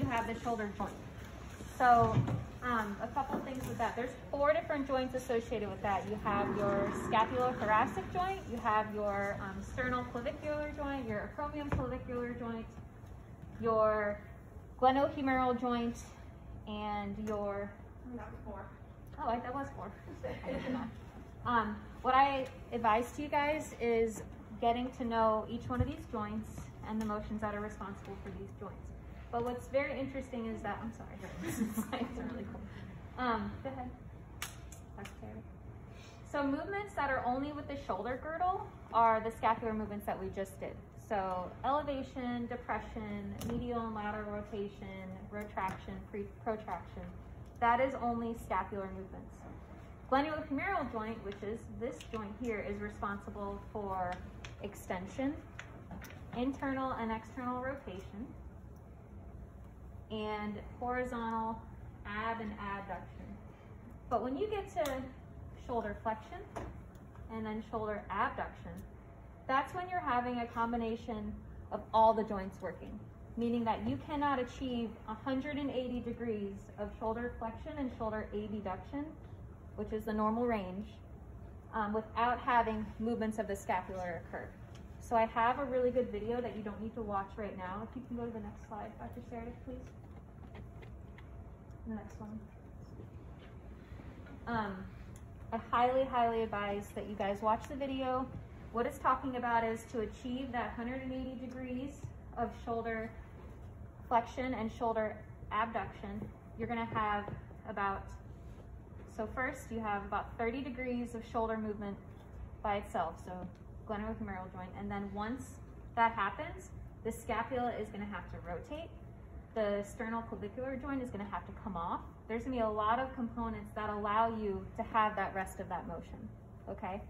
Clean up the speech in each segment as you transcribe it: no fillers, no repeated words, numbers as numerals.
have the shoulder joint. So a couple things with that. There's 4 different joints associated with that. You have your scapulothoracic joint, you have your sternoclavicular joint, your acromioclavicular joint, your glenohumeral joint, and your... That was 4. Oh, that was 4. What I advise to you guys is getting to know each one of these joints and the motions that are responsible for these joints. But what's very interesting is that, I'm sorry, this slides are really cool. Go ahead. So movements that are only with the shoulder girdle are the scapular movements that we just did. So elevation, depression, medial and lateral rotation, retraction, protraction. That is only scapular movements. Glenohumeral joint, which is this joint here, is responsible for extension, internal and external rotation, and horizontal ab and adduction. But when you get to shoulder flexion and then shoulder abduction, that's when you're having a combination of all the joints working, meaning that you cannot achieve 180 degrees of shoulder flexion and shoulder abduction, which is the normal range, without having movements of the scapula occur. So I have a really good video that you don't need to watch right now. If you can go to the next slide, Dr. Sarah, please. The next one. I highly, highly advise that you guys watch the video. What it's talking about is to achieve that 180 degrees of shoulder flexion and shoulder abduction, you're gonna have about, so first you have about 30 degrees of shoulder movement by itself, so glenohumeral joint, and then once that happens, the scapula is gonna have to rotate, the sternoclavicular joint is gonna have to come off. There's gonna be a lot of components that allow you to have that rest of that motion, okay?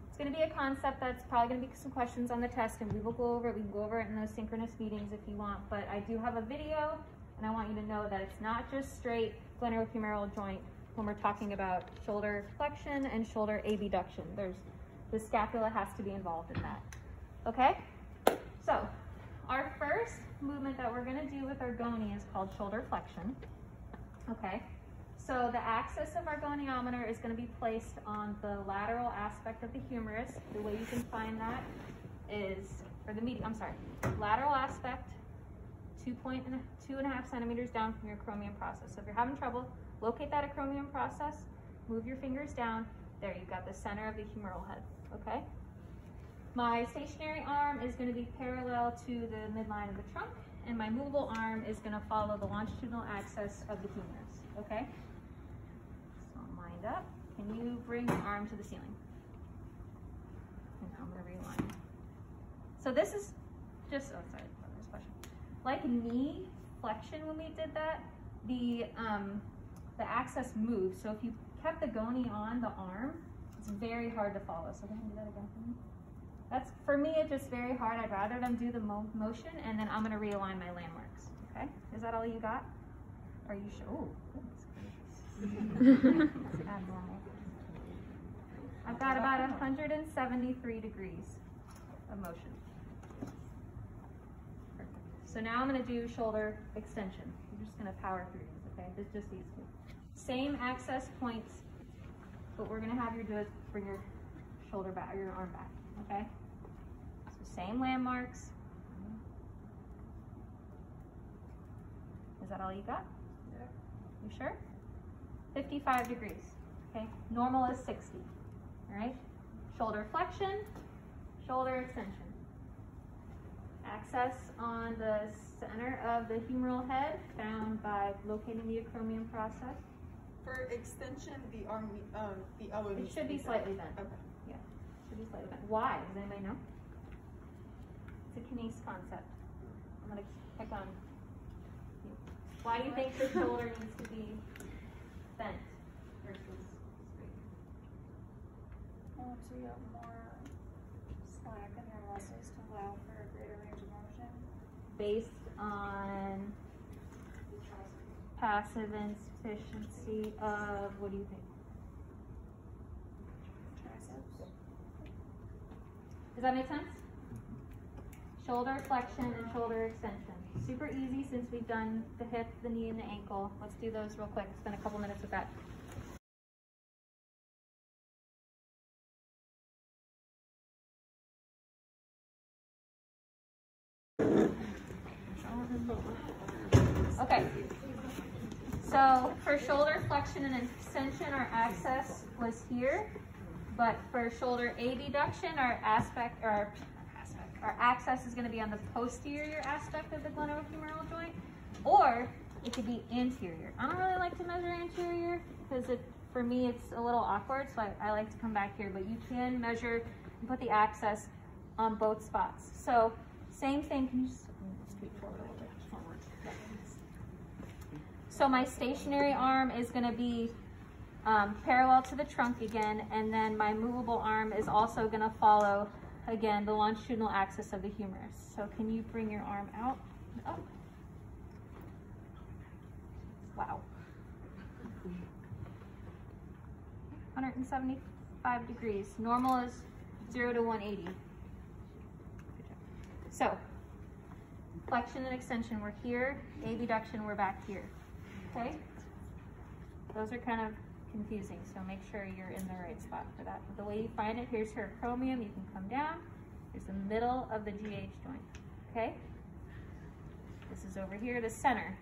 It's gonna be a concept that's probably gonna be some questions on the test, and we will go over it. We can go over it in those synchronous meetings if you want, but I do have a video, and I want you to know that it's not just straight glenohumeral joint when we're talking about shoulder flexion and shoulder abduction. The scapula has to be involved in that, okay? So, our first movement that we're gonna do with our goni is called shoulder flexion, okay? So the axis of our goniometer is going to be placed on the lateral aspect of the humerus. The way you can find that is, lateral aspect, 2.5 centimeters down from your acromion process. So if you're having trouble, locate that acromion process, move your fingers down. There, you've got the center of the humeral head, okay? My stationary arm is going to be parallel to the midline of the trunk, and my movable arm is going to follow the longitudinal axis of the humerus, okay? Up. Can you bring your arm to the ceiling? And now I'm going to realign. So this is just, oh sorry, this question. Like knee flexion when we did that, the axis moves. So if you kept the goni on the arm, it's very hard to follow. So go ahead and do that again for me. That's, for me, it's just very hard. I'd rather them do the motion, and then I'm going to realign my landmarks. Okay? Is that all you got? Are you sure? Oh, goodness. Abnormal. I've got about 173 degrees of motion. Perfect. So now I'm going to do shoulder extension. I'm just going to power through these, okay? It's just these two. Same access points. What we're going to have you do is bring your shoulder back, your arm back, okay? So same landmarks. Is that all you got? Yeah. You sure? 55 degrees, okay? Normal is 60, all right? Shoulder flexion, shoulder extension. Access on the center of the humeral head found by locating the acromion process. For extension, the arm, the elbow It should be slightly bent. Okay. Yeah, should be slightly bent. Why? Does anybody know? It's a kinese concept. I'm gonna pick on you. Why do you think the shoulder needs to be bent versus straight? Well, so you have more slack in your muscles to allow for a greater range of motion. Based on passive insufficiency of, what do you think? Triceps. Does that make sense? shoulder flexion and shoulder extension. Super easy since we've done the hip, the knee, and the ankle. Let's do those real quick. Spend a couple minutes with that. Okay, so for shoulder flexion and extension, our access was here, but for shoulder abduction, our access is going to be on the posterior aspect of the glenohumeral joint, or it could be anterior. I don't really like to measure anterior because for me it's a little awkward, so I like to come back here, but you can measure and put the access on both spots. So same thing, can you just scoot forward a little bit? Forward. Yeah. So my stationary arm is going to be parallel to the trunk again, and then my movable arm is also going to follow, again, the longitudinal axis of the humerus. So can you bring your arm out and up? Wow. 175 degrees. Normal is 0 to 180. So, flexion and extension, we're here. Abduction, we're back here. Okay? Those are kind of confusing, so make sure you're in the right spot for that. But the way you find it, here's her acromion. You can come down. Here's the middle of the GH joint. Okay? This is over here, the center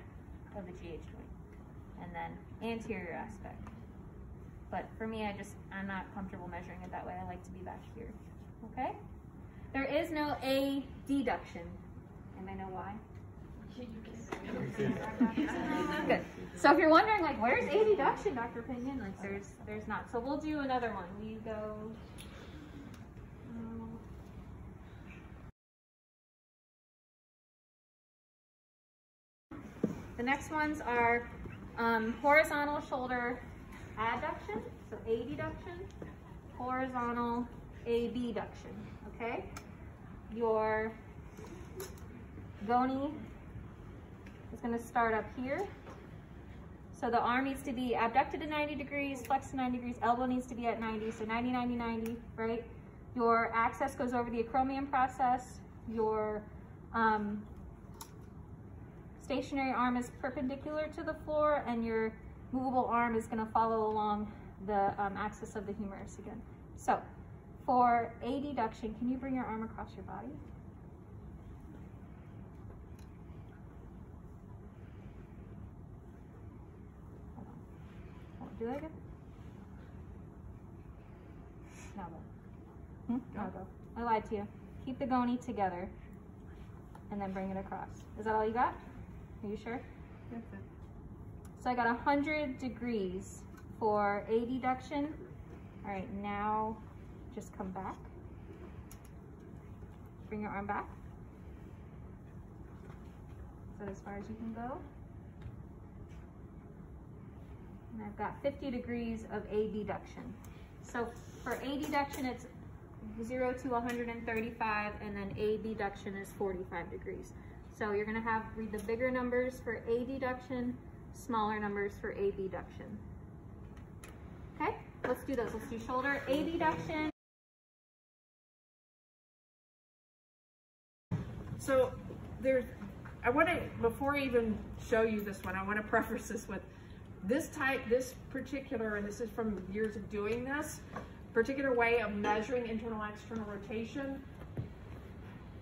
of the GH joint. And then anterior aspect. But for me, I'm not comfortable measuring it that way. I like to be back here. Okay? There is no adduction. Anybody know why? Good. So if you're wondering, like, where's adduction, Dr. Pinion? Like, there's not. So we'll do another one. We go. The next ones are horizontal shoulder adduction, so adduction, horizontal abduction. Okay. Your goni is going to start up here. So the arm needs to be abducted to 90 degrees, flexed to 90 degrees, elbow needs to be at 90, so 90, 90, 90, right? Your access goes over the acromion process. Your stationary arm is perpendicular to the floor, and your movable arm is going to follow along the axis of the humerus again. So for adduction, can you bring your arm across your body? Do that again? Now go. Now go. I lied to you. Keep the goni together and then bring it across. Is that all you got? Are you sure? That's it. So I got 100 degrees for adduction. All right, now just come back. Bring your arm back. Is that as far as you can go? And I've got 50 degrees of abduction. So for adduction, it's 0 to 135, and then abduction is 45 degrees. So you're going to read the bigger numbers for adduction, smaller numbers for abduction. Okay, let's do those. Let's do shoulder abduction. So I want to, before I even show you this one, I want to preface this with this particular, and this is from years of doing this, particular way of measuring internal and external rotation.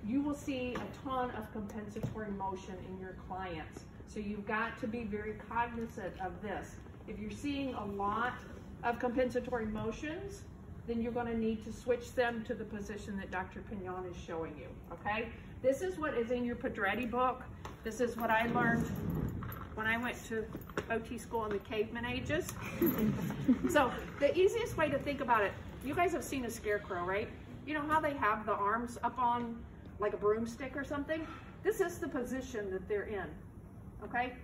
You will see a ton of compensatory motion in your clients. So you've got to be very cognizant of this. If you're seeing a lot of compensatory motions, then you're going to need to switch them to the position that Dr. Pignon is showing you, okay? This is what is in your Pedretti book. This is what I learned when I went to OT school in the caveman ages. So the easiest way to think about it, you guys have seen a scarecrow, right? You know how they have the arms up on like a broomstick or something? This is the position that they're in, okay?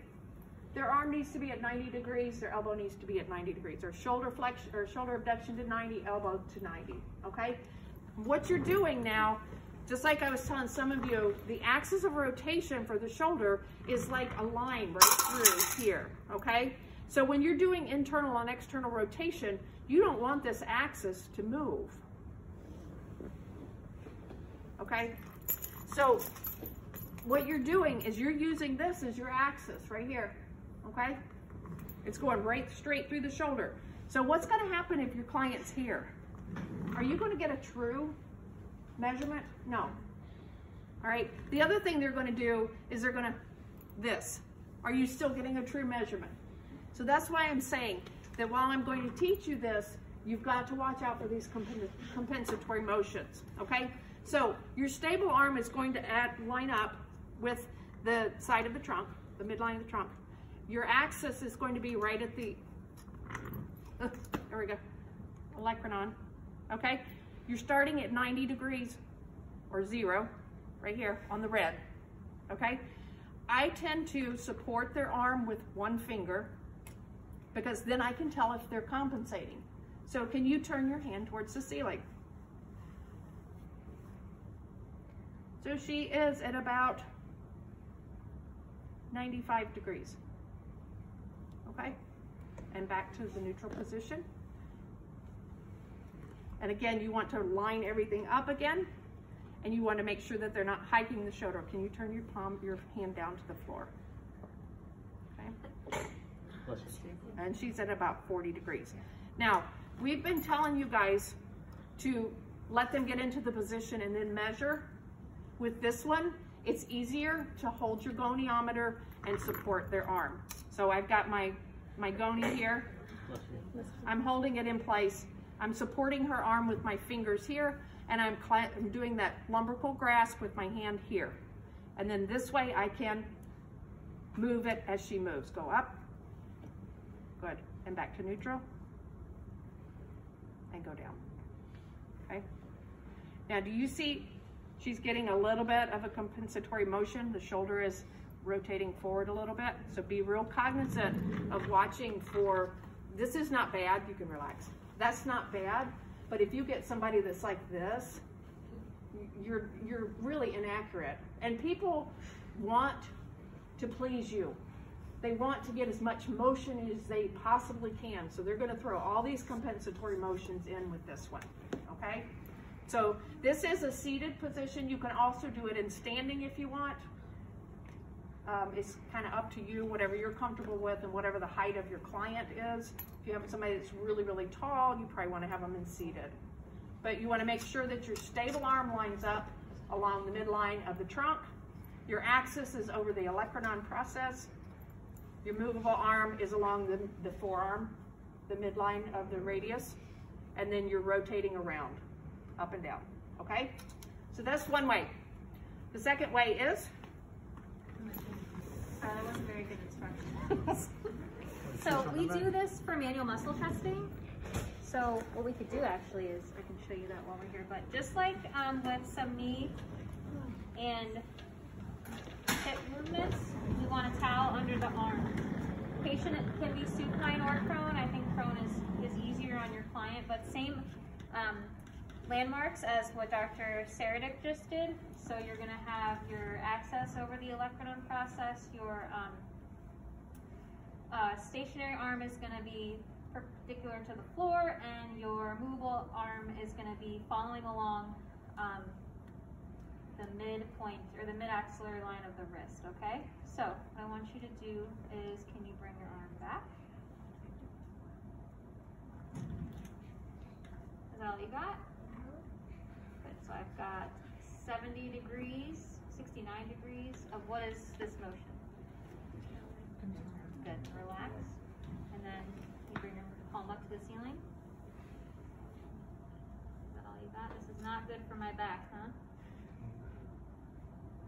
Their arm needs to be at 90 degrees, their elbow needs to be at 90 degrees, or shoulder flexion or shoulder abduction to 90, elbow to 90, okay? What you're doing now, just like I was telling some of you, the axis of rotation for the shoulder is like a line right through here, okay? So when you're doing internal and external rotation, you don't want this axis to move, okay? So what you're doing is you're using this as your axis right here, okay? It's going right straight through the shoulder. So what's gonna happen if your client's here? Are you gonna get a true measurement? No. All right, the other thing they're gonna do is they're gonna, this. Are you still getting a true measurement? So that's why I'm saying that while I'm going to teach you this, you've got to watch out for these compensatory motions, okay? So your stable arm is going to line up with the side of the trunk, the midline of the trunk. Your axis is going to be right at the, there we go, olecranon, okay? You're starting at 90 degrees or 0, right here on the red, okay? I tend to support their arm with one finger because then I can tell if they're compensating. So can you turn your hand towards the ceiling? So she is at about 95 degrees, okay? And back to the neutral position. And again, you want to line everything up again, and you want to make sure that they're not hiking the shoulder. Can you turn your hand down to the floor? Okay. And she's at about 40 degrees. Now, we've been telling you guys to let them get into the position and then measure. With this one, it's easier to hold your goniometer and support their arm. So I've got my goni here. I'm holding it in place. I'm supporting her arm with my fingers here, and I'm doing that lumbrical grasp with my hand here. And then this way I can move it as she moves. Go up, good, and back to neutral, and go down, okay? Now do you see she's getting a little bit of a compensatory motion? The shoulder is rotating forward a little bit. So be real cognizant of watching for, this is not bad, you can relax. That's not bad, but if you get somebody that's like this, you're really inaccurate. And people want to please you. They want to get as much motion as they possibly can. So they're gonna throw all these compensatory motions in with this one, okay? So this is a seated position. You can also do it in standing if you want. It's kind of up to you, whatever you're comfortable with and whatever the height of your client is. If you have somebody that's really, really tall, you probably want to have them in seated. But you want to make sure that your stable arm lines up along the midline of the trunk. Your axis is over the olecranon process. Your movable arm is along the forearm, the midline of the radius, and then you're rotating around, up and down, okay? So that's one way. The second way is? That wasn't very good instructions. So we do this for manual muscle testing. So what we could do actually is, I can show you that while we're here, but just like with some knee and hip movements, we want a towel under the arm. Patient can be supine or prone. I think prone is easier on your client, but same landmarks as what Dr. Saradic just did. So you're going to have your access over the olecranon process. Your stationary arm is going to be perpendicular to the floor, and your movable arm is going to be following along the midpoint or the mid-axillary line of the wrist, okay? So what I want you to do is, can you bring your arm back? Is that all you got? Good, so I've got 70 degrees, 69 degrees of what is this motion? Good, relax. And then you bring your palm up to the ceiling. Is that all you got? This is not good for my back, huh? Are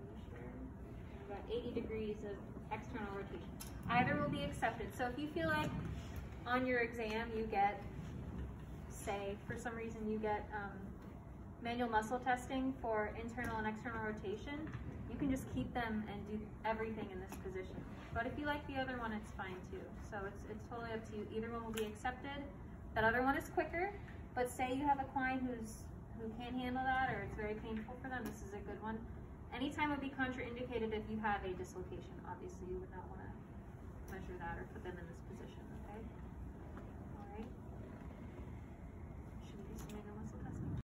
you sure? I've got 80 degrees of external rotation. Either will be accepted. So if you feel like on your exam you get, say, for some reason you get manual muscle testing for internal and external rotation, you can just keep them and do everything in this position. But if you like the other one, it's fine too. So it's totally up to you. Either one will be accepted. That other one is quicker, but say you have a client who can't handle that, or it's very painful for them, this is a good one. Anytime would be contraindicated if you have a dislocation. Obviously, you would not want to measure that or put them in this position.